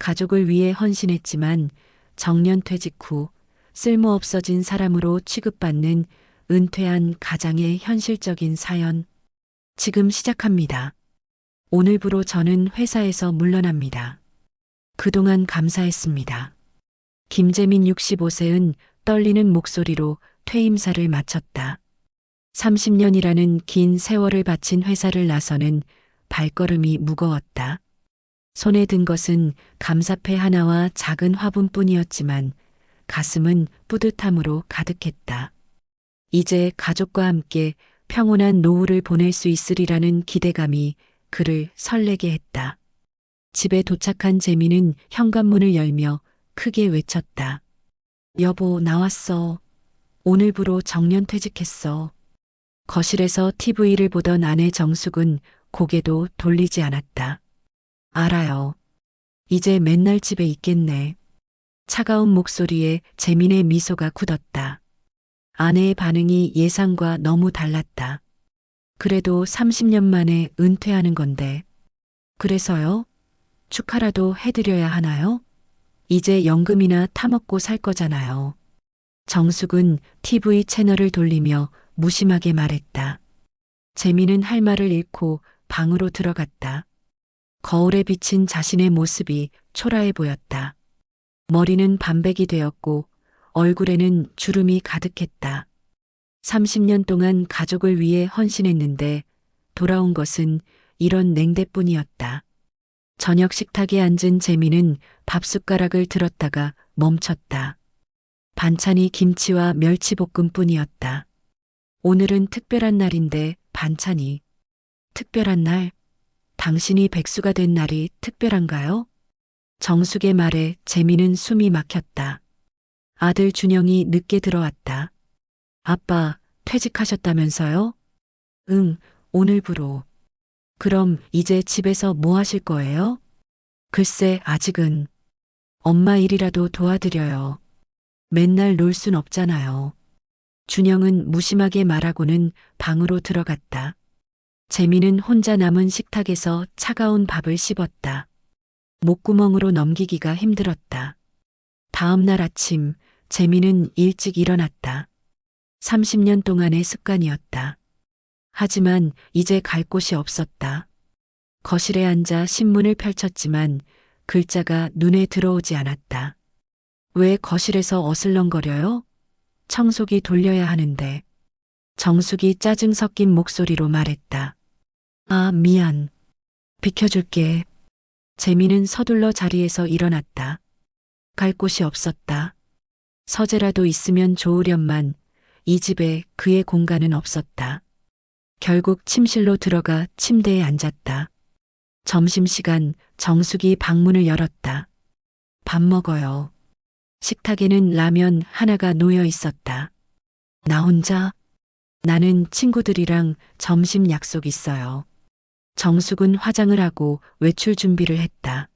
가족을 위해 헌신했지만 정년 퇴직 후 쓸모없어진 사람으로 취급받는 은퇴한 가장의 현실적인 사연. 지금 시작합니다. 오늘부로 저는 회사에서 물러납니다. 그동안 감사했습니다. 김재민 65세은 떨리는 목소리로 퇴임사를 마쳤다. 30년이라는 긴 세월을 바친 회사를 나서는 발걸음이 무거웠다. 손에 든 것은 감사패 하나와 작은 화분뿐이었지만 가슴은 뿌듯함으로 가득했다. 이제 가족과 함께 평온한 노후를 보낼 수 있으리라는 기대감이 그를 설레게 했다. 집에 도착한 재민은 현관문을 열며 크게 외쳤다. 여보, 나왔어. 오늘부로 정년퇴직했어. 거실에서 TV를 보던 아내 정숙은 고개도 돌리지 않았다. 알아요. 이제 맨날 집에 있겠네. 차가운 목소리에 재민의 미소가 굳었다. 아내의 반응이 예상과 너무 달랐다. 그래도 30년 만에 은퇴하는 건데. 그래서요? 축하라도 해드려야 하나요? 이제 연금이나 타먹고 살 거잖아요. 정숙은 TV 채널을 돌리며 무심하게 말했다. 재민은 할 말을 잃고 방으로 들어갔다. 거울에 비친 자신의 모습이 초라해 보였다. 머리는 반백이 되었고 얼굴에는 주름이 가득했다. 30년 동안 가족을 위해 헌신했는데 돌아온 것은 이런 냉대뿐이었다. 저녁 식탁에 앉은 재민은 밥숟가락을 들었다가 멈췄다. 반찬이 김치와 멸치볶음뿐이었다. 오늘은 특별한 날인데 반찬이. 특별한 날? 당신이 백수가 된 날이 특별한가요? 정숙의 말에 재민은 숨이 막혔다. 아들 준영이 늦게 들어왔다. 아빠, 퇴직하셨다면서요? 응, 오늘부로. 그럼 이제 집에서 뭐 하실 거예요? 글쎄, 아직은. 엄마 일이라도 도와드려요. 맨날 놀 순 없잖아요. 준영은 무심하게 말하고는 방으로 들어갔다. 재민은 혼자 남은 식탁에서 차가운 밥을 씹었다. 목구멍으로 넘기기가 힘들었다. 다음 날 아침, 재민은 일찍 일어났다. 30년 동안의 습관이었다. 하지만 이제 갈 곳이 없었다. 거실에 앉아 신문을 펼쳤지만 글자가 눈에 들어오지 않았다. 왜 거실에서 어슬렁거려요? 청소기 돌려야 하는데. 정숙이 짜증 섞인 목소리로 말했다. 아, 미안. 비켜줄게. 재민은 서둘러 자리에서 일어났다. 갈 곳이 없었다. 서재라도 있으면 좋으련만 이 집에 그의 공간은 없었다. 결국 침실로 들어가 침대에 앉았다. 점심시간 정숙이 방문을 열었다. 밥 먹어요. 식탁에는 라면 하나가 놓여 있었다. 나 혼자? 나는 친구들이랑 점심 약속 있어요. 정숙은 화장을 하고 외출 준비를 했다.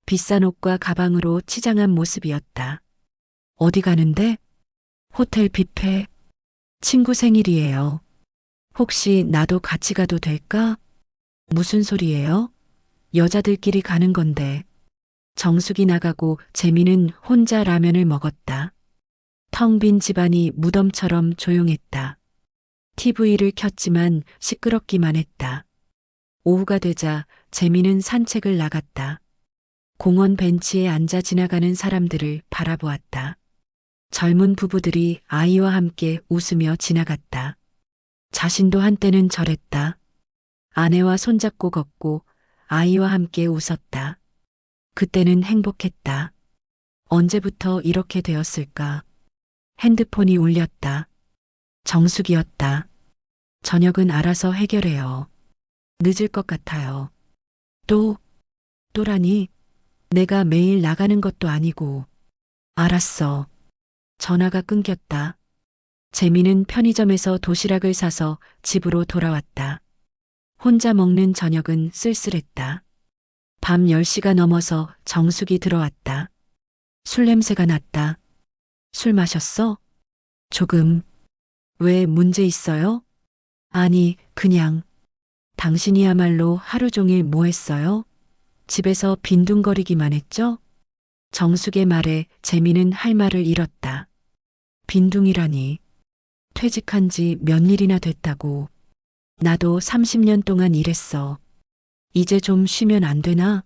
비싼 옷과 가방으로 치장한 모습이었다. 어디 가는데? 호텔 뷔페. 친구 생일이에요. 혹시 나도 같이 가도 될까? 무슨 소리예요? 여자들끼리 가는 건데. 정숙이 나가고 재민은 혼자 라면을 먹었다. 텅 빈 집안이 무덤처럼 조용했다. TV를 켰지만 시끄럽기만 했다. 오후가 되자 재민은 산책을 나갔다. 공원 벤치에 앉아 지나가는 사람들을 바라보았다. 젊은 부부들이 아이와 함께 웃으며 지나갔다. 자신도 한때는 저랬다. 아내와 손잡고 걷고 아이와 함께 웃었다. 그때는 행복했다. 언제부터 이렇게 되었을까? 핸드폰이 울렸다. 정숙이었다. 저녁은 알아서 해결해요. 늦을 것 같아요. 또라니? 내가 매일 나가는 것도 아니고. 알았어. 전화가 끊겼다. 재민은 편의점에서 도시락을 사서 집으로 돌아왔다. 혼자 먹는 저녁은 쓸쓸했다. 밤 10시가 넘어서 정숙이 들어왔다. 술 냄새가 났다. 술 마셨어? 조금. 왜 문제 있어요? 아니, 그냥. 당신이야말로 하루 종일 뭐 했어요? 집에서 빈둥거리기만 했죠? 정숙의 말에 재미는 할 말을 잃었다. 빈둥이라니. 퇴직한 지 몇 일이나 됐다고. 나도 30년 동안 일했어. 이제 좀 쉬면 안 되나?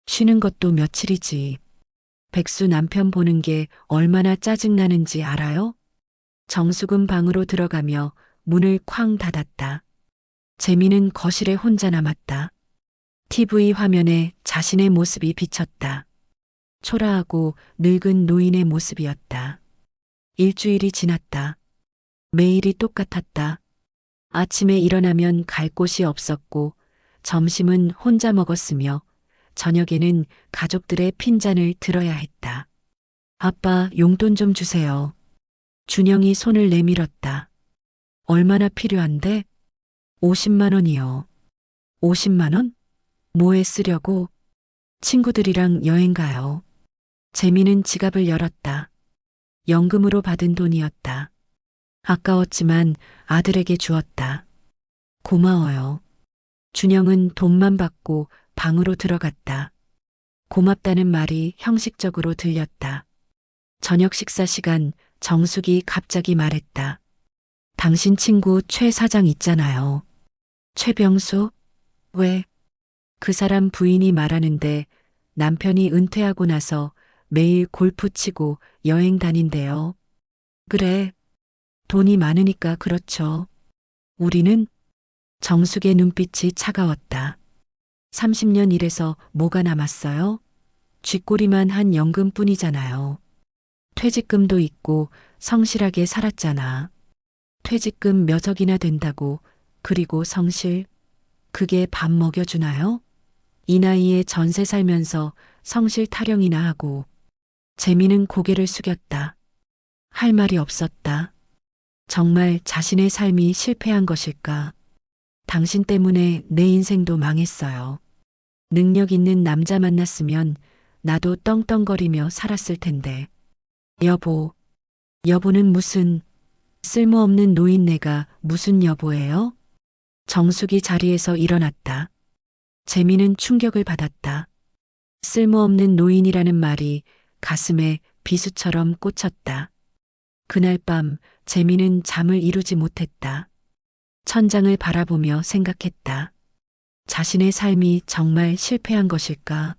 쉬는 것도 며칠이지. 백수 남편 보는 게 얼마나 짜증나는지 알아요? 정숙은 방으로 들어가며 문을 쾅 닫았다. 재미는 거실에 혼자 남았다. TV 화면에 자신의 모습이 비쳤다. 초라하고 늙은 노인의 모습이었다. 일주일이 지났다. 매일이 똑같았다. 아침에 일어나면 갈 곳이 없었고, 점심은 혼자 먹었으며, 저녁에는 가족들의 핀잔을 들어야 했다. 아빠, 용돈 좀 주세요. 준영이 손을 내밀었다. 얼마나 필요한데? 50만 원이요. 50만 원? 뭐에 쓰려고? 친구들이랑 여행 가요. 재미는 지갑을 열었다. 연금으로 받은 돈이었다. 아까웠지만 아들에게 주었다. 고마워요. 준영은 돈만 받고 방으로 들어갔다. 고맙다는 말이 형식적으로 들렸다. 저녁 식사 시간 정숙이 갑자기 말했다. 당신 친구 최 사장 있잖아요. 최병수? 왜? 그 사람 부인이 말하는데 남편이 은퇴하고 나서 매일 골프 치고 여행 다닌대요. 그래. 돈이 많으니까 그렇죠. 우리는? 정숙의 눈빛이 차가웠다. 30년 일해서 뭐가 남았어요? 쥐꼬리만 한 연금뿐이잖아요. 퇴직금도 있고 성실하게 살았잖아. 퇴직금 몇 억이나 된다고. 그리고 성실. 그게 밥 먹여주나요? 이 나이에 전세 살면서 성실 타령이나 하고. 재미는 고개를 숙였다. 할 말이 없었다. 정말 자신의 삶이 실패한 것일까? 당신 때문에 내 인생도 망했어요. 능력 있는 남자 만났으면 나도 떵떵거리며 살았을 텐데. 여보, 여보는 무슨 쓸모없는 노인네가 무슨 여보예요? 정숙이 자리에서 일어났다. 재미는 충격을 받았다. 쓸모없는 노인이라는 말이 가슴에 비수처럼 꽂혔다. 그날 밤 재미는 잠을 이루지 못했다. 천장을 바라보며 생각했다. 자신의 삶이 정말 실패한 것일까?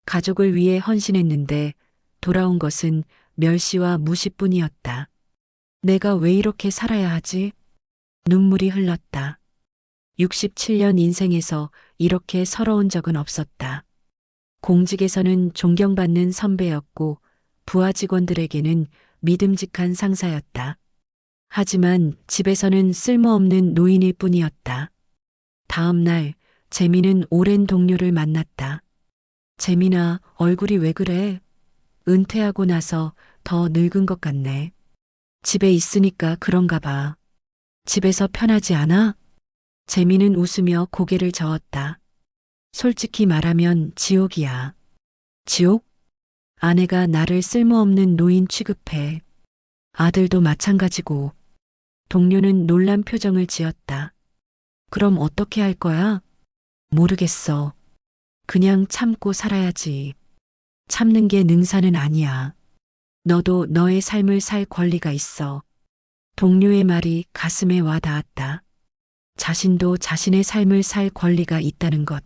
가족을 위해 헌신했는데 돌아온 것은 멸시와 무시뿐이었다. 내가 왜 이렇게 살아야 하지? 눈물이 흘렀다. 67년 인생에서 이렇게 서러운 적은 없었다. 공직에서는 존경받는 선배였고 부하 직원들에게는 믿음직한 상사였다. 하지만 집에서는 쓸모없는 노인일 뿐이었다. 다음 날 재미는 오랜 동료를 만났다. 재민아, 얼굴이 왜 그래? 은퇴하고 나서 더 늙은 것 같네. 집에 있으니까 그런가 봐. 집에서 편하지 않아? 재미는 웃으며 고개를 저었다. 솔직히 말하면 지옥이야. 지옥? 아내가 나를 쓸모없는 노인 취급해. 아들도 마찬가지고. 동료는 놀란 표정을 지었다. 그럼 어떻게 할 거야? 모르겠어. 그냥 참고 살아야지. 참는 게 능사는 아니야. 너도 너의 삶을 살 권리가 있어. 동료의 말이 가슴에 와 닿았다. 자신도 자신의 삶을 살 권리가 있다는 것.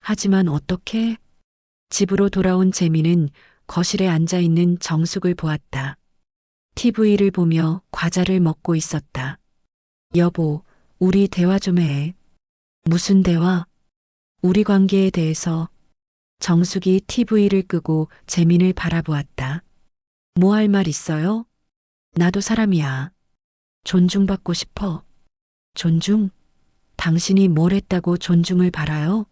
하지만 어떻게? 집으로 돌아온 재미는 거실에 앉아 있는 정숙을 보았다. TV를 보며 과자를 먹고 있었다. 여보, 우리 대화 좀 해. 무슨 대화? 우리 관계에 대해서. 정숙이 TV를 끄고 재민을 바라보았다. 뭐 할 말 있어요? 나도 사람이야. 존중받고 싶어. 존중? 당신이 뭘 했다고 존중을 바라요?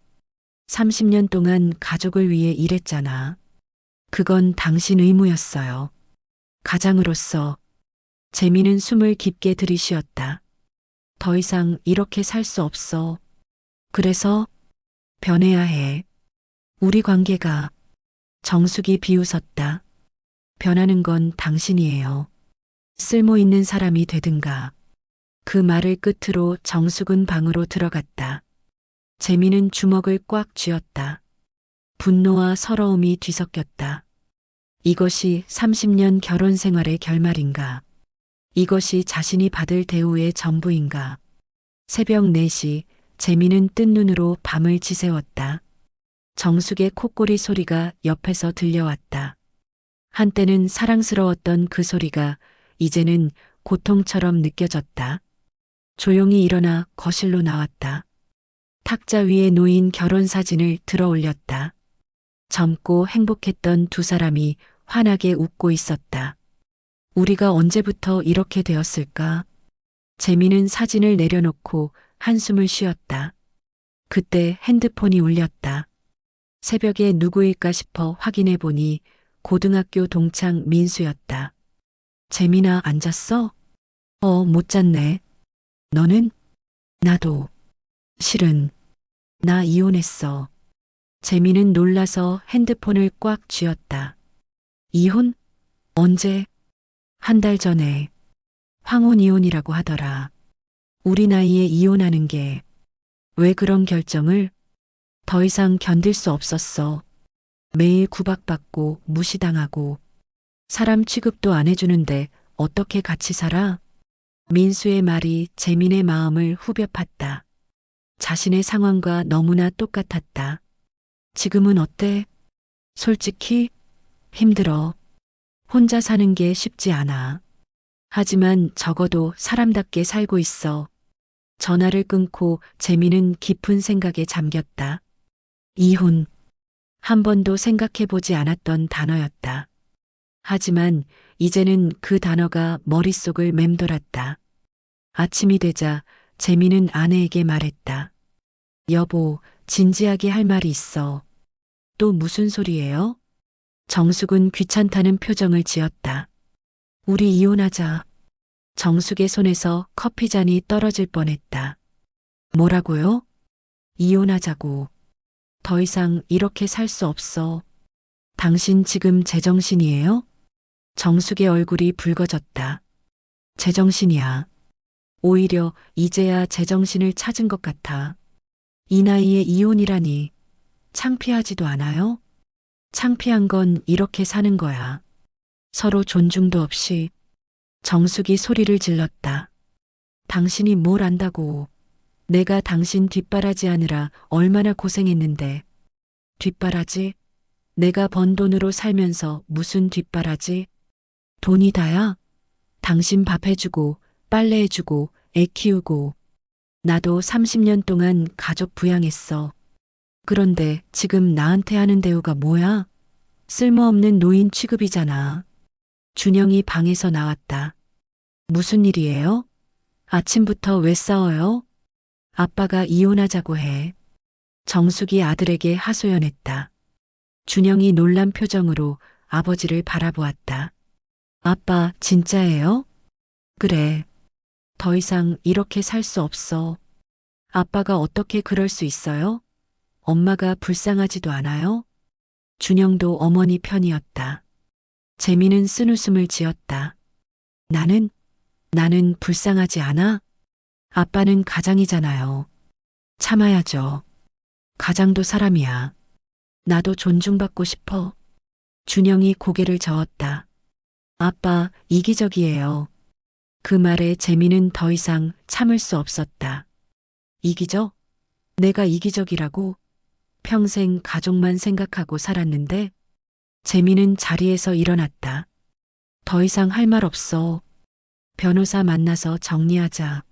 30년 동안 가족을 위해 일했잖아. 그건 당신 의무였어요. 가장으로서. 재미는 숨을 깊게 들이쉬었다. 더 이상 이렇게 살 수 없어. 그래서 변해야 해. 우리 관계가. 정숙이 비웃었다. 변하는 건 당신이에요. 쓸모 있는 사람이 되든가. 그 말을 끝으로 정숙은 방으로 들어갔다. 재미는 주먹을 꽉 쥐었다. 분노와 서러움이 뒤섞였다. 이것이 30년 결혼 생활의 결말인가? 이것이 자신이 받을 대우의 전부인가? 새벽 4시 재미는 뜬 눈으로 밤을 지새웠다. 정숙의 콧소리 소리가 옆에서 들려왔다. 한때는 사랑스러웠던 그 소리가 이제는 고통처럼 느껴졌다. 조용히 일어나 거실로 나왔다. 탁자 위에 놓인 결혼 사진을 들어 올렸다. 젊고 행복했던 두 사람이 환하게 웃고 있었다. 우리가 언제부터 이렇게 되었을까? 재미는 사진을 내려놓고 한숨을 쉬었다. 그때 핸드폰이 울렸다. 새벽에 누구일까 싶어 확인해 보니 고등학교 동창 민수였다. 재민아, 안 잤어? 못 잤네. 너는? 나도. 실은 나 이혼했어. 재민은 놀라서 핸드폰을 꽉 쥐었다. 이혼? 언제? 한 달 전에. 황혼 이혼이라고 하더라. 우리 나이에 이혼하는 게 왜 그런 결정을? 더 이상 견딜 수 없었어. 매일 구박받고 무시당하고 사람 취급도 안 해주는데 어떻게 같이 살아? 민수의 말이 재민의 마음을 후벼 팠다. 자신의 상황과 너무나 똑같았다. 지금은 어때? 솔직히 힘들어. 혼자 사는 게 쉽지 않아. 하지만 적어도 사람답게 살고 있어. 전화를 끊고 재미는 깊은 생각에 잠겼다. 이혼. 한 번도 생각해보지 않았던 단어였다. 하지만 이제는 그 단어가 머릿속을 맴돌았다. 아침이 되자 재미는 아내에게 말했다. 여보, 진지하게 할 말이 있어. 또 무슨 소리예요? 정숙은 귀찮다는 표정을 지었다. 우리 이혼하자. 정숙의 손에서 커피잔이 떨어질 뻔했다. 뭐라고요? 이혼하자고. 더 이상 이렇게 살 수 없어. 당신 지금 제정신이에요? 정숙의 얼굴이 붉어졌다. 제정신이야. 오히려 이제야 제정신을 찾은 것 같아. 이 나이에 이혼이라니 창피하지도 않아요? 창피한 건 이렇게 사는 거야. 서로 존중도 없이. 정숙이 소리를 질렀다. 당신이 뭘 안다고. 내가 당신 뒷바라지 하느라 얼마나 고생했는데. 뒷바라지? 내가 번 돈으로 살면서 무슨 뒷바라지? 돈이 다야? 당신 밥 해주고 빨래 해주고 애 키우고 나도 30년 동안 가족 부양했어. 그런데 지금 나한테 하는 대우가 뭐야? 쓸모없는 노인 취급이잖아. 준영이 방에서 나왔다. 무슨 일이에요? 아침부터 왜 싸워요? 아빠가 이혼하자고 해. 정숙이 아들에게 하소연했다. 준영이 놀란 표정으로 아버지를 바라보았다. 아빠, 진짜예요? 그래. 더 이상 이렇게 살 수 없어. 아빠가 어떻게 그럴 수 있어요? 엄마가 불쌍하지도 않아요? 준영도 어머니 편이었다. 재미는 쓴웃음을 지었다. 나는 불쌍하지 않아? 아빠는 가장이잖아요. 참아야죠. 가장도 사람이야. 나도 존중받고 싶어. 준영이 고개를 저었다. 아빠, 이기적이에요. 그 말에 재미는 더 이상 참을 수 없었다. 이기적? 내가 이기적이라고? 평생 가족만 생각하고 살았는데? 재미는 자리에서 일어났다. 더 이상 할 말 없어. 변호사 만나서 정리하자.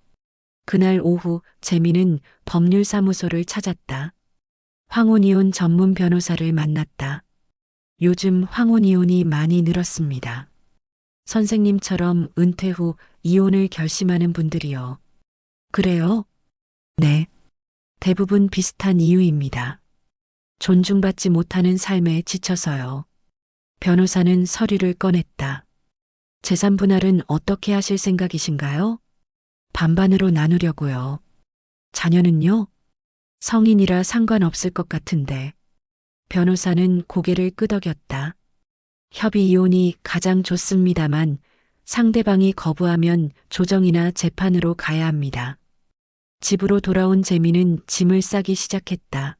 그날 오후 재미는 법률사무소를 찾았다. 황혼이혼 전문 변호사를 만났다. 요즘 황혼이혼이 많이 늘었습니다. 선생님처럼 은퇴 후 이혼을 결심하는 분들이요. 그래요? 네. 대부분 비슷한 이유입니다. 존중받지 못하는 삶에 지쳐서요. 변호사는 서류를 꺼냈다. 재산 분할은 어떻게 하실 생각이신가요? 반반으로 나누려고요. 자녀는요? 성인이라 상관없을 것 같은데. 변호사는 고개를 끄덕였다. 협의 이혼이 가장 좋습니다만 상대방이 거부하면 조정이나 재판으로 가야 합니다. 집으로 돌아온 재미는 짐을 싸기 시작했다.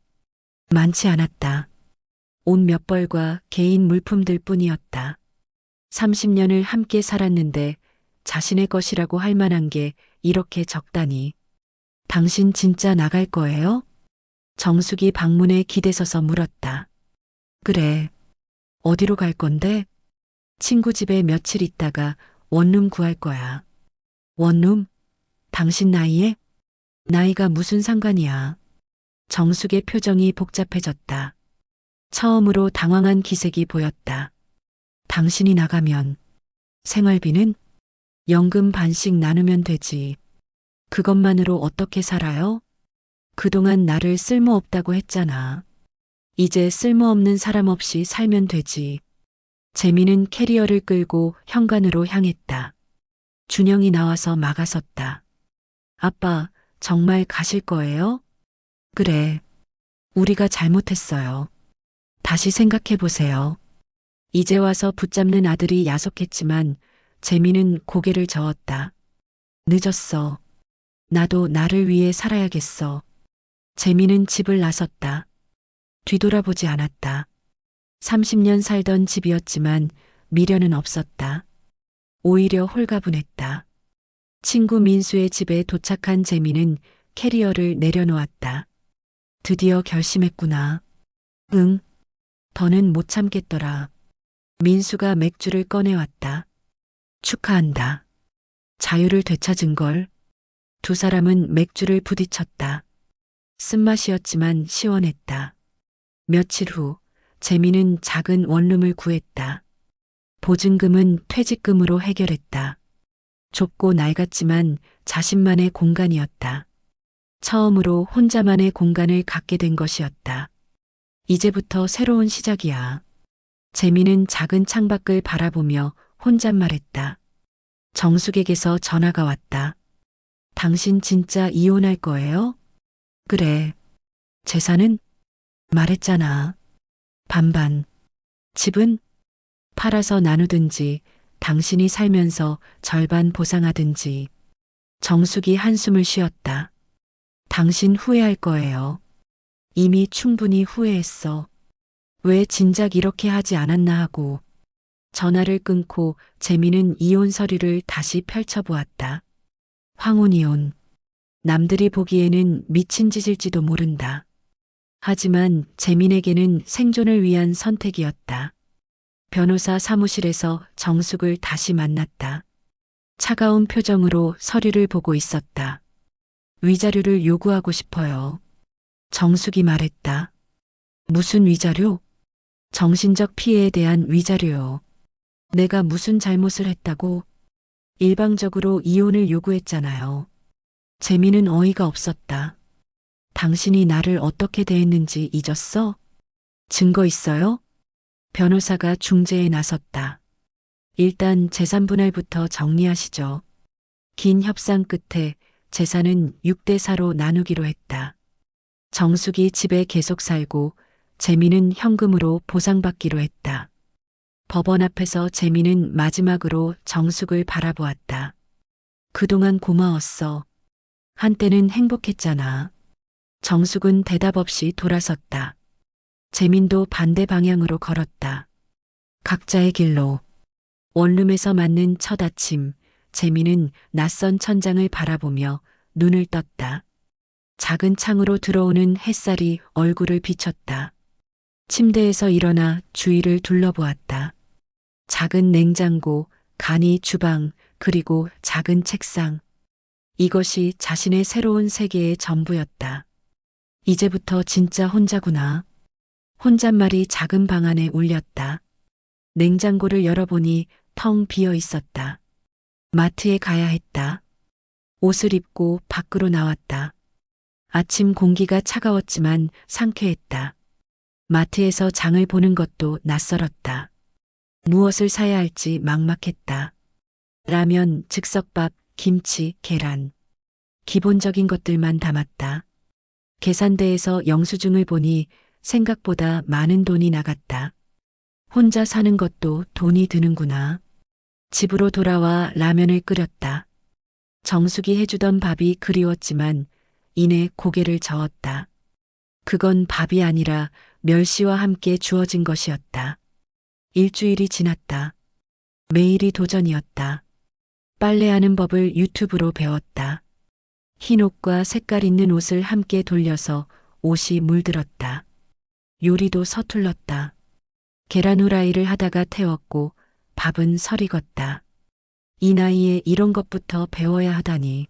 많지 않았다. 옷 몇 벌과 개인 물품들 뿐이었다. 30년을 함께 살았는데 자신의 것이라고 할 만한 게 이렇게 적다니. 당신 진짜 나갈 거예요? 정숙이 방문에 기대서서 물었다. 그래. 어디로 갈 건데? 친구 집에 며칠 있다가 원룸 구할 거야. 원룸? 당신 나이에? 나이가 무슨 상관이야. 정숙의 표정이 복잡해졌다. 처음으로 당황한 기색이 보였다. 당신이 나가면 생활비는? 연금 반씩 나누면 되지. 그것만으로 어떻게 살아요? 그동안 나를 쓸모없다고 했잖아. 이제 쓸모없는 사람 없이 살면 되지. 재미는 캐리어를 끌고 현관으로 향했다. 준영이 나와서 막아섰다. 아빠, 정말 가실 거예요? 그래. 우리가 잘못했어요. 다시 생각해 보세요. 이제 와서 붙잡는 아들이 야속했지만 재미는 고개를 저었다. 늦었어. 나도 나를 위해 살아야겠어. 재미는 집을 나섰다. 뒤돌아보지 않았다. 30년 살던 집이었지만 미련은 없었다. 오히려 홀가분했다. 친구 민수의 집에 도착한 재미는 캐리어를 내려놓았다. 드디어 결심했구나. 응. 더는 못 참겠더라. 민수가 맥주를 꺼내왔다. 축하한다. 자유를 되찾은 걸. 두 사람은 맥주를 부딪혔다. 쓴맛이었지만 시원했다. 며칠 후 재미는 작은 원룸을 구했다. 보증금은 퇴직금으로 해결했다. 좁고 낡았지만 자신만의 공간이었다. 처음으로 혼자만의 공간을 갖게 된 것이었다. 이제부터 새로운 시작이야. 재미는 작은 창밖을 바라보며 혼잣말했다. 정숙에게서 전화가 왔다. 당신 진짜 이혼할 거예요? 그래. 재산은? 말했잖아. 반반. 집은? 팔아서 나누든지 당신이 살면서 절반 보상하든지. 정숙이 한숨을 쉬었다. 당신 후회할 거예요. 이미 충분히 후회했어. 왜 진작 이렇게 하지 않았나 하고. 전화를 끊고 재미는 이혼 서류를 다시 펼쳐보았다. 황혼이혼. 남들이 보기에는 미친 짓일지도 모른다. 하지만 재민에게는 생존을 위한 선택이었다. 변호사 사무실에서 정숙을 다시 만났다. 차가운 표정으로 서류를 보고 있었다. 위자료를 요구하고 싶어요. 정숙이 말했다. 무슨 위자료? 정신적 피해에 대한 위자료요. 내가 무슨 잘못을 했다고? 일방적으로 이혼을 요구했잖아요. 재미는 어이가 없었다. 당신이 나를 어떻게 대했는지 잊었어? 증거 있어요? 변호사가 중재에 나섰다. 일단 재산 분할부터 정리하시죠. 긴 협상 끝에 재산은 6대 4로 나누기로 했다. 정숙이 집에 계속 살고 재미는 현금으로 보상받기로 했다. 법원 앞에서 재미는 마지막으로 정숙을 바라보았다. 그동안 고마웠어. 한때는 행복했잖아. 정숙은 대답 없이 돌아섰다. 재민도 반대 방향으로 걸었다. 각자의 길로. 원룸에서 맞는 첫 아침, 재민은 낯선 천장을 바라보며 눈을 떴다. 작은 창으로 들어오는 햇살이 얼굴을 비쳤다. 침대에서 일어나 주위를 둘러보았다. 작은 냉장고, 간이 주방, 그리고 작은 책상. 이것이 자신의 새로운 세계의 전부였다. 이제부터 진짜 혼자구나. 혼잣말이 작은 방 안에 울렸다. 냉장고를 열어보니 텅 비어 있었다. 마트에 가야 했다. 옷을 입고 밖으로 나왔다. 아침 공기가 차가웠지만 상쾌했다. 마트에서 장을 보는 것도 낯설었다. 무엇을 사야 할지 막막했다. 라면, 즉석밥, 김치, 계란. 기본적인 것들만 담았다. 계산대에서 영수증을 보니 생각보다 많은 돈이 나갔다. 혼자 사는 것도 돈이 드는구나. 집으로 돌아와 라면을 끓였다. 정숙이 해주던 밥이 그리웠지만 이내 고개를 저었다. 그건 밥이 아니라 멸시와 함께 주어진 것이었다. 일주일이 지났다. 매일이 도전이었다. 빨래하는 법을 유튜브로 배웠다. 흰 옷과 색깔 있는 옷을 함께 돌려서 옷이 물들었다. 요리도 서툴렀다. 계란 후라이를 하다가 태웠고 밥은 설익었다. 이 나이에 이런 것부터 배워야 하다니.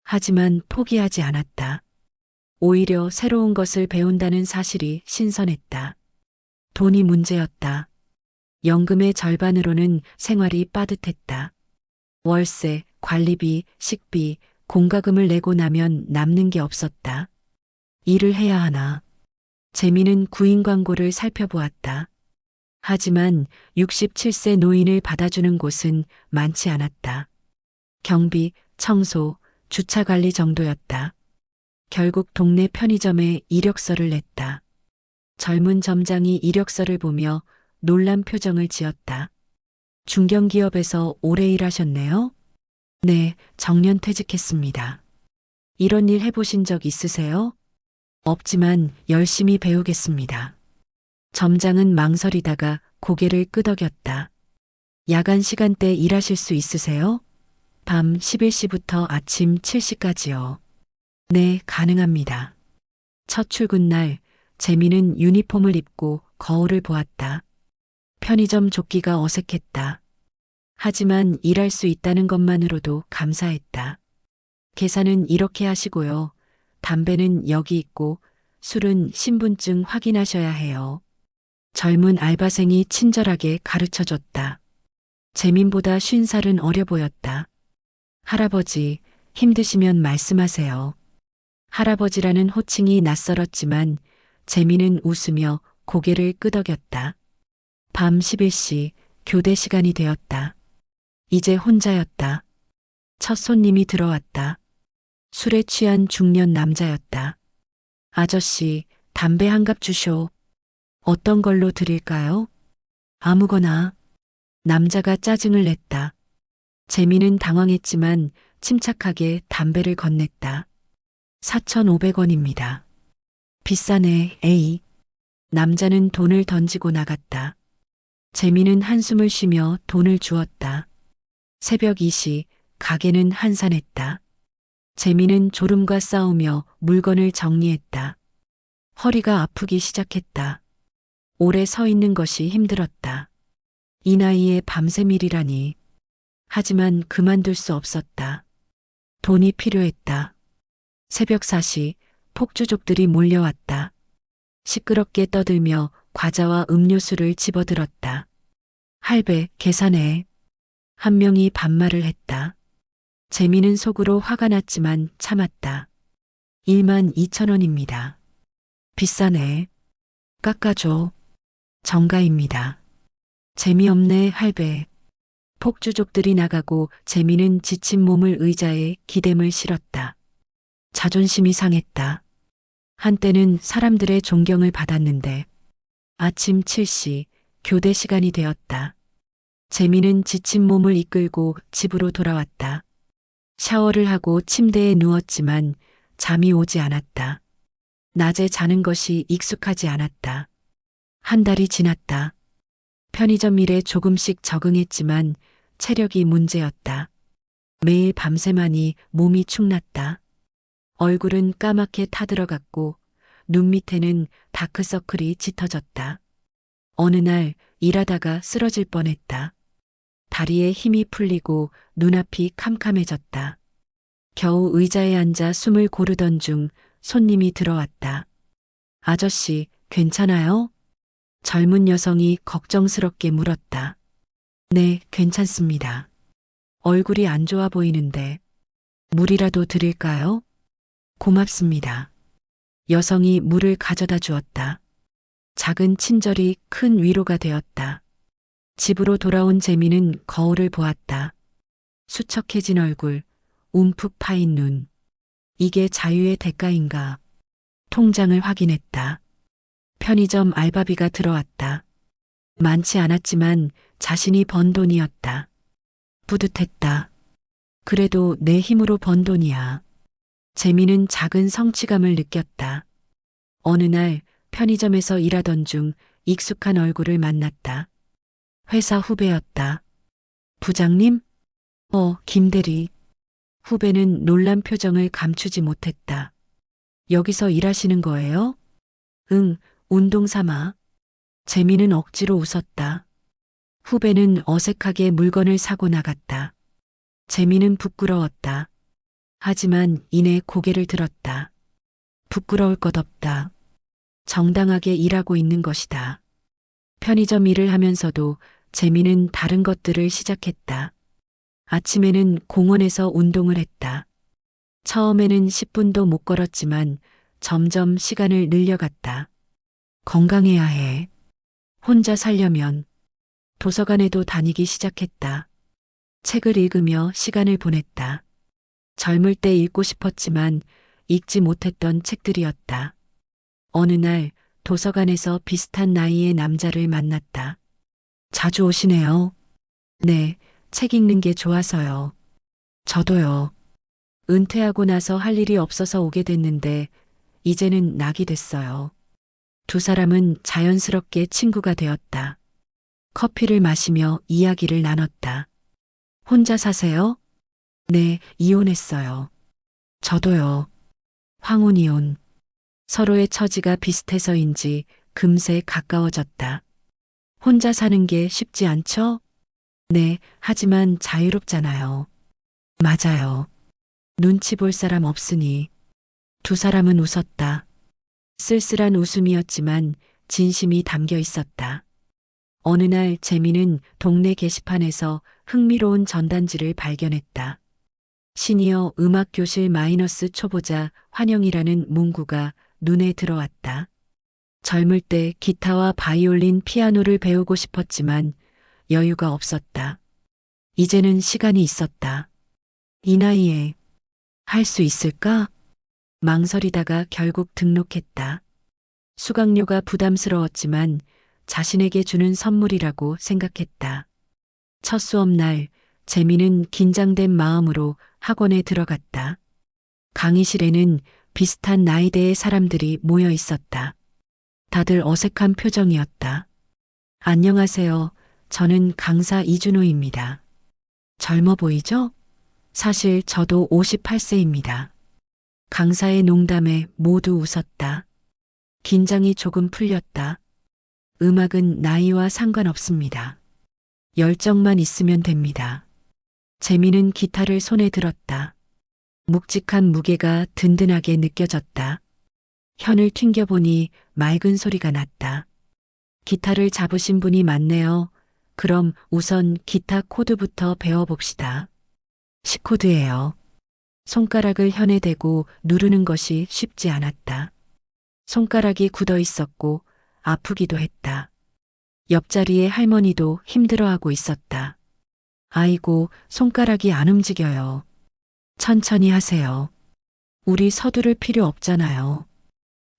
하지만 포기하지 않았다. 오히려 새로운 것을 배운다는 사실이 신선했다. 돈이 문제였다. 연금의 절반으로는 생활이 빠듯했다. 월세, 관리비, 식비, 공과금을 내고 나면 남는 게 없었다. 일을 해야 하나. 재미는 구인 광고를 살펴보았다. 하지만 67세 노인을 받아주는 곳은 많지 않았다. 경비, 청소, 주차 관리 정도였다. 결국 동네 편의점에 이력서를 냈다. 젊은 점장이 이력서를 보며 놀란 표정을 지었다. 중견기업에서 오래 일하셨네요? 네, 정년 퇴직했습니다. 이런 일 해보신 적 있으세요? 없지만 열심히 배우겠습니다. 점장은 망설이다가 고개를 끄덕였다. 야간 시간대 일하실 수 있으세요? 밤 11시부터 아침 7시까지요. 네, 가능합니다. 첫 출근 날, 재미는 유니폼을 입고 거울을 보았다. 편의점 조끼가 어색했다. 하지만 일할 수 있다는 것만으로도 감사했다. 계산은 이렇게 하시고요. 담배는 여기 있고 술은 신분증 확인하셔야 해요. 젊은 알바생이 친절하게 가르쳐줬다. 재민보다 50살은 어려 보였다. 할아버지, 힘드시면 말씀하세요. 할아버지라는 호칭이 낯설었지만 재민은 웃으며 고개를 끄덕였다. 밤 11시 교대 시간이 되었다. 이제 혼자였다. 첫 손님이 들어왔다. 술에 취한 중년 남자였다. 아저씨, 담배 한 갑 주쇼. 어떤 걸로 드릴까요? 아무거나. 남자가 짜증을 냈다. 재미는 당황했지만 침착하게 담배를 건넸다. 4,500원입니다. 비싸네, 에이. 남자는 돈을 던지고 나갔다. 재미는 한숨을 쉬며 돈을 주었다. 새벽 2시, 가게는 한산했다. 재미는 졸음과 싸우며 물건을 정리했다. 허리가 아프기 시작했다. 오래 서 있는 것이 힘들었다. 이 나이에 밤샘 일이라니. 하지만 그만둘 수 없었다. 돈이 필요했다. 새벽 4시 폭주족들이 몰려왔다. 시끄럽게 떠들며 과자와 음료수를 집어들었다. 할배, 계산해. 한 명이 반말을 했다. 재미는 속으로 화가 났지만 참았다. 12,000원입니다. 비싸네. 깎아줘. 정가입니다. 재미없네, 할배. 폭주족들이 나가고 재미는 지친 몸을 의자에 기댐을 실었다. 자존심이 상했다. 한때는 사람들의 존경을 받았는데 아침 7시 교대 시간이 되었다. 재미는 지친 몸을 이끌고 집으로 돌아왔다. 샤워를 하고 침대에 누웠지만 잠이 오지 않았다. 낮에 자는 것이 익숙하지 않았다. 한 달이 지났다. 편의점 일에 조금씩 적응했지만 체력이 문제였다. 매일 밤새만이 몸이 축났다. 얼굴은 까맣게 타들어갔고 눈 밑에는 다크서클이 짙어졌다. 어느 날 일하다가 쓰러질 뻔했다. 다리에 힘이 풀리고 눈앞이 캄캄해졌다. 겨우 의자에 앉아 숨을 고르던 중 손님이 들어왔다. 아저씨, 괜찮아요? 젊은 여성이 걱정스럽게 물었다. 네, 괜찮습니다. 얼굴이 안 좋아 보이는데 물이라도 드릴까요? 고맙습니다. 여성이 물을 가져다 주었다. 작은 친절이 큰 위로가 되었다. 집으로 돌아온 재미는 거울을 보았다. 수척해진 얼굴, 움푹 파인 눈. 이게 자유의 대가인가? 통장을 확인했다. 편의점 알바비가 들어왔다. 많지 않았지만 자신이 번 돈이었다. 뿌듯했다. 그래도 내 힘으로 번 돈이야. 재미는 작은 성취감을 느꼈다. 어느 날 편의점에서 일하던 중 익숙한 얼굴을 만났다. 회사 후배였다. 부장님? 김대리. 후배는 놀란 표정을 감추지 못했다. 여기서 일하시는 거예요? 응, 운동 삼아. 재미는 억지로 웃었다. 후배는 어색하게 물건을 사고 나갔다. 재미는 부끄러웠다. 하지만 이내 고개를 들었다. 부끄러울 것 없다. 정당하게 일하고 있는 것이다. 편의점 일을 하면서도 재미는 다른 것들을 시작했다. 아침에는 공원에서 운동을 했다. 처음에는 10분도 못 걸었지만 점점 시간을 늘려갔다. 건강해야 해. 혼자 살려면 도서관에도 다니기 시작했다. 책을 읽으며 시간을 보냈다. 젊을 때 읽고 싶었지만 읽지 못했던 책들이었다. 어느 날 도서관에서 비슷한 나이의 남자를 만났다. 자주 오시네요. 네, 책 읽는 게 좋아서요. 저도요. 은퇴하고 나서 할 일이 없어서 오게 됐는데 이제는 낙이 됐어요. 두 사람은 자연스럽게 친구가 되었다. 커피를 마시며 이야기를 나눴다. 혼자 사세요? 네, 이혼했어요. 저도요. 황혼이혼. 서로의 처지가 비슷해서인지 금세 가까워졌다. 혼자 사는 게 쉽지 않죠? 네, 하지만 자유롭잖아요. 맞아요. 눈치 볼 사람 없으니. 두 사람은 웃었다. 쓸쓸한 웃음이었지만 진심이 담겨 있었다. 어느 날 재미는 동네 게시판에서 흥미로운 전단지를 발견했다. 시니어 음악교실 마이너스 초보자 환영이라는 문구가 눈에 들어왔다. 젊을 때 기타와 바이올린, 피아노를 배우고 싶었지만 여유가 없었다. 이제는 시간이 있었다. 이 나이에 할 수 있을까? 망설이다가 결국 등록했다. 수강료가 부담스러웠지만 자신에게 주는 선물이라고 생각했다. 첫 수업날 재미는 긴장된 마음으로 학원에 들어갔다. 강의실에는 비슷한 나이대의 사람들이 모여 있었다. 다들 어색한 표정이었다. 안녕하세요. 저는 강사 이준호입니다. 젊어 보이죠? 사실 저도 58세입니다. 강사의 농담에 모두 웃었다. 긴장이 조금 풀렸다. 음악은 나이와 상관없습니다. 열정만 있으면 됩니다. 재미는 기타를 손에 들었다. 묵직한 무게가 든든하게 느껴졌다. 현을 튕겨보니 맑은 소리가 났다. 기타를 잡으신 분이 많네요. 그럼 우선 기타 코드부터 배워봅시다. C코드예요. 손가락을 현에 대고 누르는 것이 쉽지 않았다. 손가락이 굳어 있었고 아프기도 했다. 옆자리의 할머니도 힘들어하고 있었다. 아이고, 손가락이 안 움직여요. 천천히 하세요. 우리 서두를 필요 없잖아요.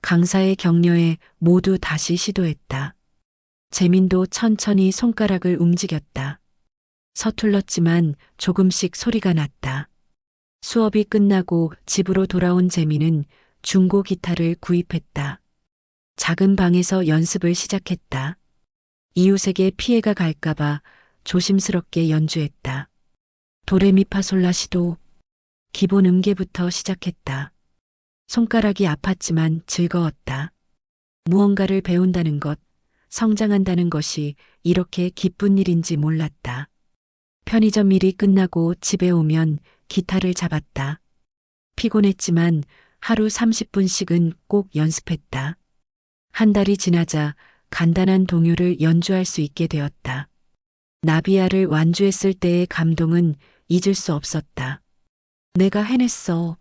강사의 격려에 모두 다시 시도했다. 재민도 천천히 손가락을 움직였다. 서툴렀지만 조금씩 소리가 났다. 수업이 끝나고 집으로 돌아온 재민은 중고 기타를 구입했다. 작은 방에서 연습을 시작했다. 이웃에게 피해가 갈까봐 조심스럽게 연주했다. 도레미파솔라시도 기본 음계부터 시작했다. 손가락이 아팠지만 즐거웠다. 무언가를 배운다는 것, 성장한다는 것이 이렇게 기쁜 일인지 몰랐다. 편의점 일이 끝나고 집에 오면 기타를 잡았다. 피곤했지만 하루 30분씩은 꼭 연습했다. 한 달이 지나자 간단한 동요를 연주할 수 있게 되었다. 나비야를 완주했을 때의 감동은 잊을 수 없었다. 내가 해냈어.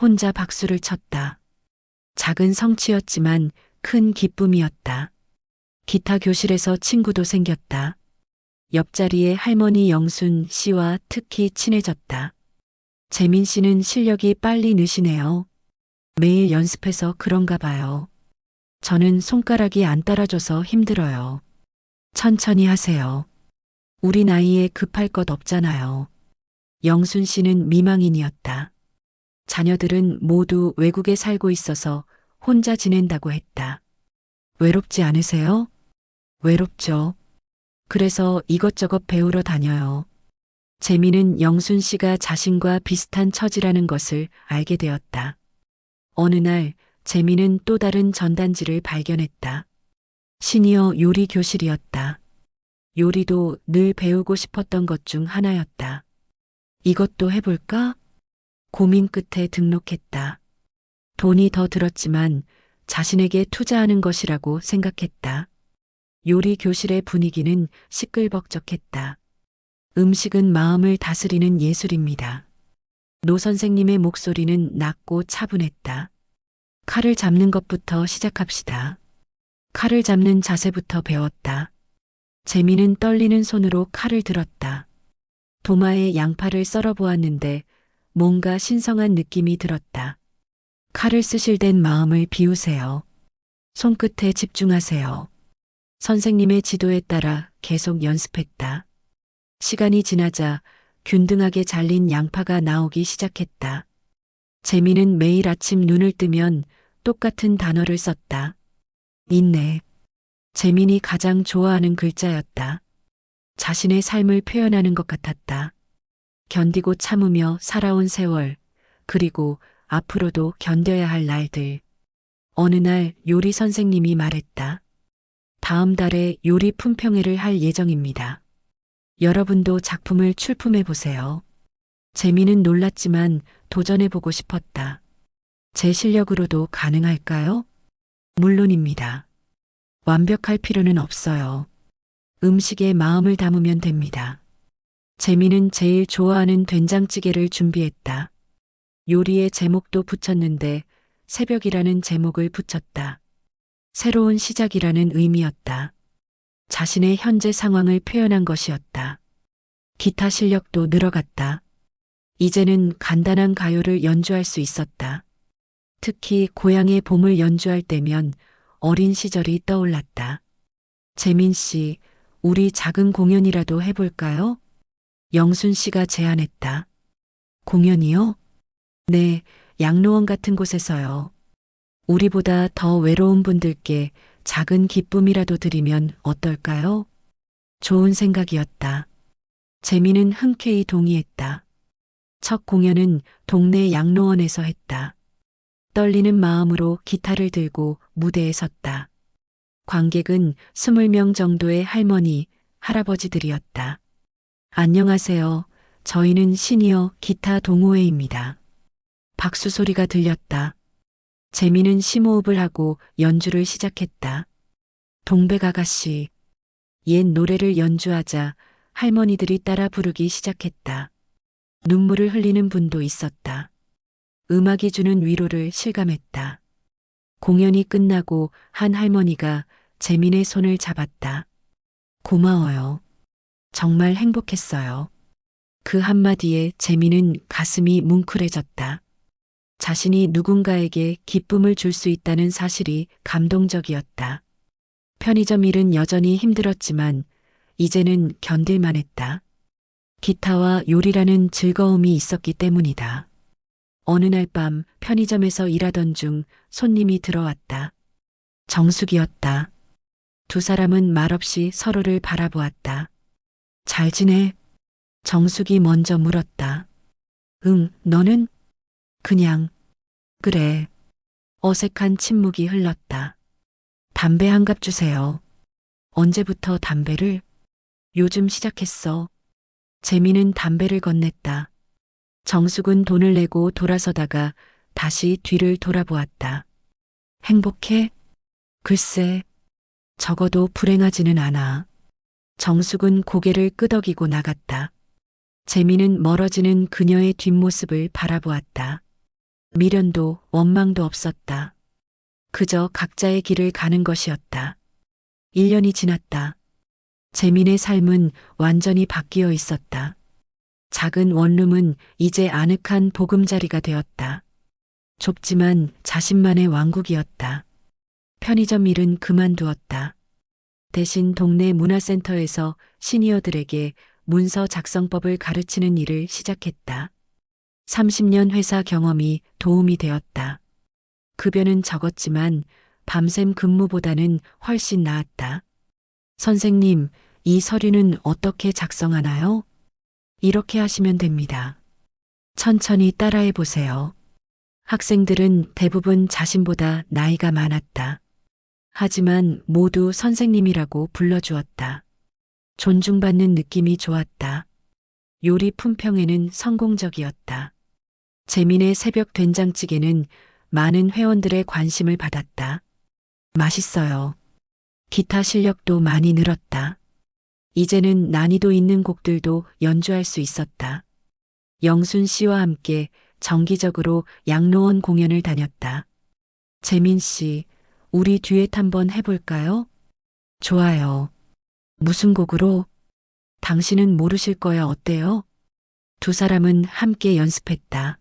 혼자 박수를 쳤다. 작은 성취였지만 큰 기쁨이었다. 기타 교실에서 친구도 생겼다. 옆자리의 할머니 영순 씨와 특히 친해졌다. 재민 씨는 실력이 빨리 느시네요. 매일 연습해서 그런가 봐요. 저는 손가락이 안 따라줘서 힘들어요. 천천히 하세요. 우리 나이에 급할 것 없잖아요. 영순 씨는 미망인이었다. 자녀들은 모두 외국에 살고 있어서 혼자 지낸다고 했다. 외롭지 않으세요? 외롭죠. 그래서 이것저것 배우러 다녀요. 재미는 영순 씨가 자신과 비슷한 처지라는 것을 알게 되었다. 어느 날 재미는 또 다른 전단지를 발견했다. 시니어 요리 교실이었다. 요리도 늘 배우고 싶었던 것 중 하나였다. 이것도 해볼까? 고민 끝에 등록했다. 돈이 더 들었지만 자신에게 투자하는 것이라고 생각했다. 요리 교실의 분위기는 시끌벅적했다. 음식은 마음을 다스리는 예술입니다. 노 선생님의 목소리는 낮고 차분했다. 칼을 잡는 것부터 시작합시다. 칼을 잡는 자세부터 배웠다. 재미는 떨리는 손으로 칼을 들었다. 도마에 양파를 썰어 보았는데 뭔가 신성한 느낌이 들었다. 칼을 쓰실 땐 마음을 비우세요. 손끝에 집중하세요. 선생님의 지도에 따라 계속 연습했다. 시간이 지나자 균등하게 잘린 양파가 나오기 시작했다. 재미는 매일 아침 눈을 뜨면 똑같은 단어를 썼다. 인내. 재민이 가장 좋아하는 글자였다. 자신의 삶을 표현하는 것 같았다. 견디고 참으며 살아온 세월, 그리고 앞으로도 견뎌야 할 날들. 어느 날 요리 선생님이 말했다. 다음 달에 요리 품평회를 할 예정입니다. 여러분도 작품을 출품해 보세요. 재미는 놀랐지만 도전해보고 싶었다. 제 실력으로도 가능할까요? 물론입니다. 완벽할 필요는 없어요. 음식에 마음을 담으면 됩니다. 재미는 제일 좋아하는 된장찌개를 준비했다. 요리에 제목도 붙였는데 새벽이라는 제목을 붙였다. 새로운 시작이라는 의미였다. 자신의 현재 상황을 표현한 것이었다. 기타 실력도 늘어갔다. 이제는 간단한 가요를 연주할 수 있었다. 특히 고향의 봄을 연주할 때면 어린 시절이 떠올랐다. 재민 씨, 우리 작은 공연이라도 해볼까요? 영순 씨가 제안했다. 공연이요? 네, 양로원 같은 곳에서요. 우리보다 더 외로운 분들께 작은 기쁨이라도 드리면 어떨까요? 좋은 생각이었다. 재미는 흔쾌히 동의했다. 첫 공연은 동네 양로원에서 했다. 떨리는 마음으로 기타를 들고 무대에 섰다. 관객은 20명 정도의 할머니, 할아버지들이었다. 안녕하세요. 저희는 시니어 기타 동호회입니다. 박수 소리가 들렸다. 재미는 심호흡을 하고 연주를 시작했다. 동백아가씨. 옛 노래를 연주하자 할머니들이 따라 부르기 시작했다. 눈물을 흘리는 분도 있었다. 음악이 주는 위로를 실감했다. 공연이 끝나고 한 할머니가 재민의 손을 잡았다. 고마워요. 정말 행복했어요. 그 한마디에 재민은 가슴이 뭉클해졌다. 자신이 누군가에게 기쁨을 줄 수 있다는 사실이 감동적이었다. 편의점 일은 여전히 힘들었지만 이제는 견딜만 했다. 기타와 요리라는 즐거움이 있었기 때문이다. 어느 날 밤 편의점에서 일하던 중 손님이 들어왔다. 정숙이었다. 두 사람은 말없이 서로를 바라보았다. 잘 지내? 정숙이 먼저 물었다. 응, 너는? 그냥. 그래. 어색한 침묵이 흘렀다. 담배 한 갑 주세요. 언제부터 담배를? 요즘 시작했어. 재미는 담배를 건넸다. 정숙은 돈을 내고 돌아서다가 다시 뒤를 돌아보았다. 행복해? 글쎄, 적어도 불행하지는 않아. 정숙은 고개를 끄덕이고 나갔다. 재미는 멀어지는 그녀의 뒷모습을 바라보았다. 미련도 원망도 없었다. 그저 각자의 길을 가는 것이었다. 1년이 지났다. 재민의 삶은 완전히 바뀌어 있었다. 작은 원룸은 이제 아늑한 보금자리가 되었다. 좁지만 자신만의 왕국이었다. 편의점 일은 그만두었다. 대신 동네 문화센터에서 시니어들에게 문서 작성법을 가르치는 일을 시작했다. 30년 회사 경험이 도움이 되었다. 급여는 적었지만 밤샘 근무보다는 훨씬 나았다. 선생님, 이 서류는 어떻게 작성하나요? 이렇게 하시면 됩니다. 천천히 따라해 보세요. 학생들은 대부분 자신보다 나이가 많았다. 하지만 모두 선생님이라고 불러주었다. 존중받는 느낌이 좋았다. 요리 품평에는 성공적이었다. 재민의 새벽 된장찌개는 많은 회원들의 관심을 받았다. 맛있어요. 기타 실력도 많이 늘었다. 이제는 난이도 있는 곡들도 연주할 수 있었다. 영순 씨와 함께 정기적으로 양로원 공연을 다녔다. 재민 씨, 우리 듀엣 한번 해볼까요? 좋아요. 무슨 곡으로? 당신은 모르실 거야 어때요? 두 사람은 함께 연습했다.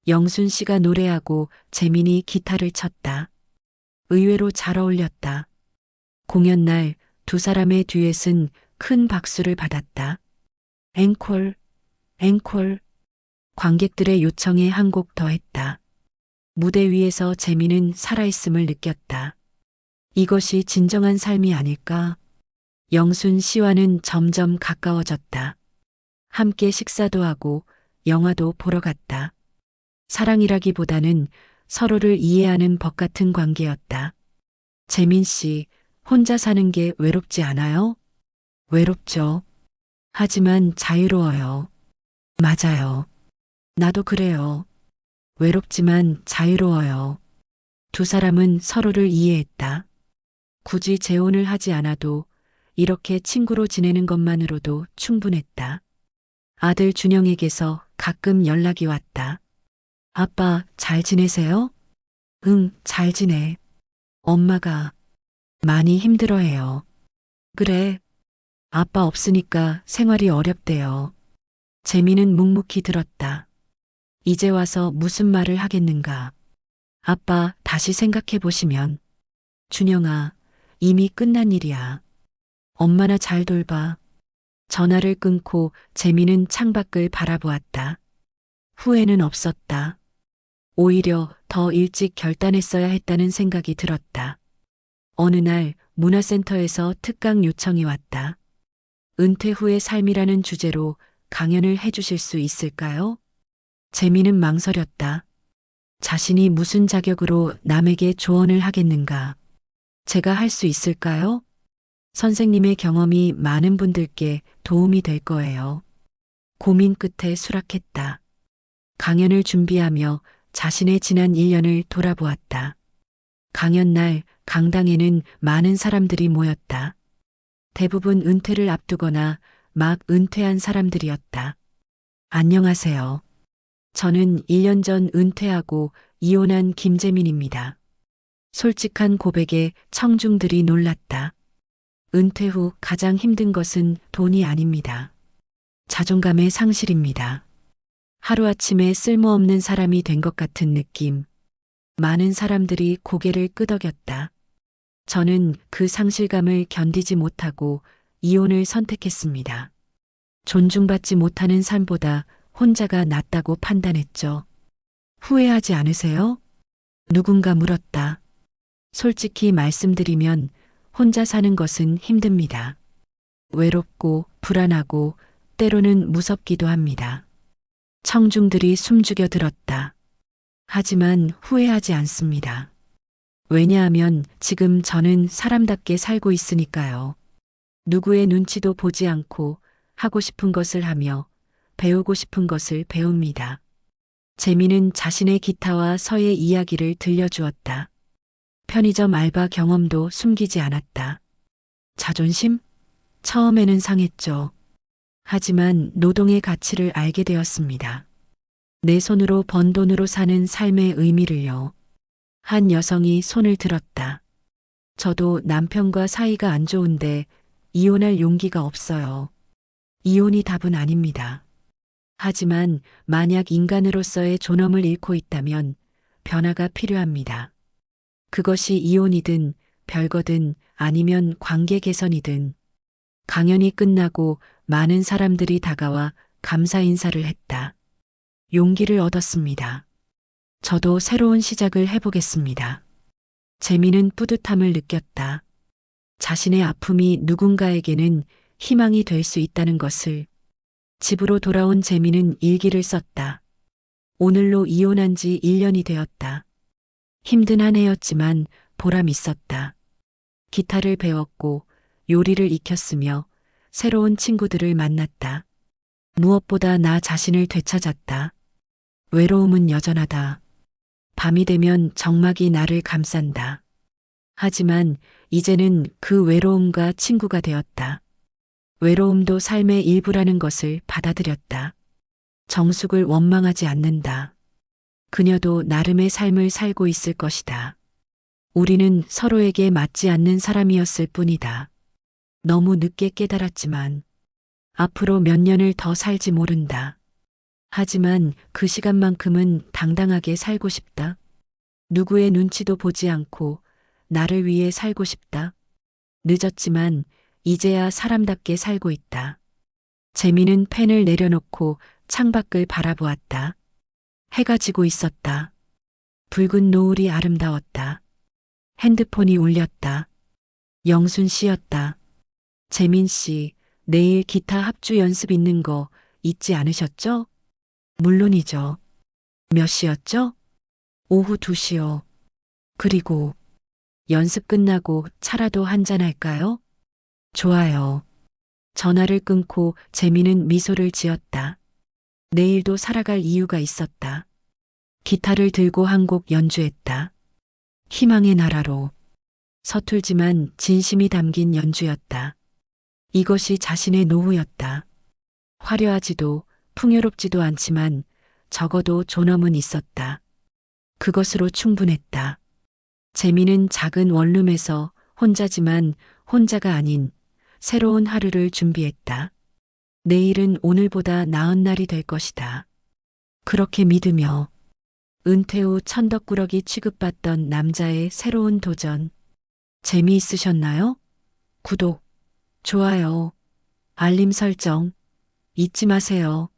영순 씨가 노래하고 재민이 기타를 쳤다. 의외로 잘 어울렸다. 공연 날 두 사람의 듀엣은 큰 박수를 받았다. 앵콜, 앵콜. 관객들의 요청에 한 곡 더 했다. 무대 위에서 재민은 살아있음을 느꼈다. 이것이 진정한 삶이 아닐까? 영순 씨와는 점점 가까워졌다. 함께 식사도 하고 영화도 보러 갔다. 사랑이라기보다는 서로를 이해하는 법 같은 관계였다. 재민 씨, 혼자 사는 게 외롭지 않아요? 외롭죠. 하지만 자유로워요. 맞아요. 나도 그래요. 외롭지만 자유로워요. 두 사람은 서로를 이해했다. 굳이 재혼을 하지 않아도 이렇게 친구로 지내는 것만으로도 충분했다. 아들 준영에게서 가끔 연락이 왔다. 아빠, 잘 지내세요? 응, 잘 지내. 엄마가 많이 힘들어해요. 그래. 아빠 없으니까 생활이 어렵대요. 재미는 묵묵히 들었다. 이제 와서 무슨 말을 하겠는가. 아빠, 다시 생각해 보시면. 준영아, 이미 끝난 일이야. 엄마나 잘 돌봐. 전화를 끊고 재미는 창밖을 바라보았다. 후회는 없었다. 오히려 더 일찍 결단했어야 했다는 생각이 들었다. 어느 날 문화센터에서 특강 요청이 왔다. 은퇴 후의 삶이라는 주제로 강연을 해주실 수 있을까요? 재미는 망설였다. 자신이 무슨 자격으로 남에게 조언을 하겠는가? 제가 할 수 있을까요? 선생님의 경험이 많은 분들께 도움이 될 거예요. 고민 끝에 수락했다. 강연을 준비하며 자신의 지난 1년을 돌아보았다. 강연 날 강당에는 많은 사람들이 모였다. 대부분 은퇴를 앞두거나 막 은퇴한 사람들이었다. 안녕하세요. 저는 1년 전 은퇴하고 이혼한 김재민입니다. 솔직한 고백에 청중들이 놀랐다. 은퇴 후 가장 힘든 것은 돈이 아닙니다. 자존감의 상실입니다. 하루아침에 쓸모없는 사람이 된 것 같은 느낌. 많은 사람들이 고개를 끄덕였다. 저는 그 상실감을 견디지 못하고 이혼을 선택했습니다. 존중받지 못하는 삶보다 혼자가 낫다고 판단했죠. 후회하지 않으세요? 누군가 물었다. 솔직히 말씀드리면 혼자 사는 것은 힘듭니다. 외롭고 불안하고 때로는 무섭기도 합니다. 청중들이 숨죽여 들었다. 하지만 후회하지 않습니다. 왜냐하면 지금 저는 사람답게 살고 있으니까요. 누구의 눈치도 보지 않고 하고 싶은 것을 하며 배우고 싶은 것을 배웁니다. 재미는 자신의 기타와 서의 이야기를 들려주었다. 편의점 알바 경험도 숨기지 않았다. 자존심? 처음에는 상했죠. 하지만 노동의 가치를 알게 되었습니다. 내 손으로 번 돈으로 사는 삶의 의미를요. 한 여성이 손을 들었다. 저도 남편과 사이가 안 좋은데 이혼할 용기가 없어요. 이혼이 답은 아닙니다. 하지만 만약 인간으로서의 존엄을 잃고 있다면 변화가 필요합니다. 그것이 이혼이든 별거든 아니면 관계 개선이든. 강연이 끝나고 많은 사람들이 다가와 감사 인사를 했다. 용기를 얻었습니다. 저도 새로운 시작을 해보겠습니다. 재미는 뿌듯함을 느꼈다. 자신의 아픔이 누군가에게는 희망이 될 수 있다는 것을. 집으로 돌아온 재미는 일기를 썼다. 오늘로 이혼한 지 1년이 되었다. 힘든 한 해였지만 보람 있었다. 기타를 배웠고 요리를 익혔으며 새로운 친구들을 만났다. 무엇보다 나 자신을 되찾았다. 외로움은 여전하다. 밤이 되면 정막이 나를 감싼다. 하지만 이제는 그 외로움과 친구가 되었다. 외로움도 삶의 일부라는 것을 받아들였다. 정숙을 원망하지 않는다. 그녀도 나름의 삶을 살고 있을 것이다. 우리는 서로에게 맞지 않는 사람이었을 뿐이다. 너무 늦게 깨달았지만 앞으로 몇 년을 더 살지 모른다. 하지만 그 시간만큼은 당당하게 살고 싶다. 누구의 눈치도 보지 않고 나를 위해 살고 싶다. 늦었지만 이제야 사람답게 살고 있다. 재미는 펜을 내려놓고 창밖을 바라보았다. 해가 지고 있었다. 붉은 노을이 아름다웠다. 핸드폰이 울렸다. 영순 씨였다. 재민 씨, 내일 기타 합주 연습 있는 거 잊지 않으셨죠? 물론이죠. 몇 시였죠? 오후 2시요. 그리고 연습 끝나고 차라도 한잔 할까요? 좋아요. 전화를 끊고 재미는 미소를 지었다. 내일도 살아갈 이유가 있었다. 기타를 들고 한 곡 연주했다. 희망의 나라로. 서툴지만 진심이 담긴 연주였다. 이것이 자신의 노후였다. 화려하지도 풍요롭지도 않지만 적어도 존엄은 있었다. 그것으로 충분했다. 재미는 작은 원룸에서 혼자지만 혼자가 아닌 새로운 하루를 준비했다. 내일은 오늘보다 나은 날이 될 것이다. 그렇게 믿으며 은퇴 후 천덕꾸러기 취급받던 남자의 새로운 도전. 재미있으셨나요? 구독, 좋아요, 알림 설정 잊지 마세요.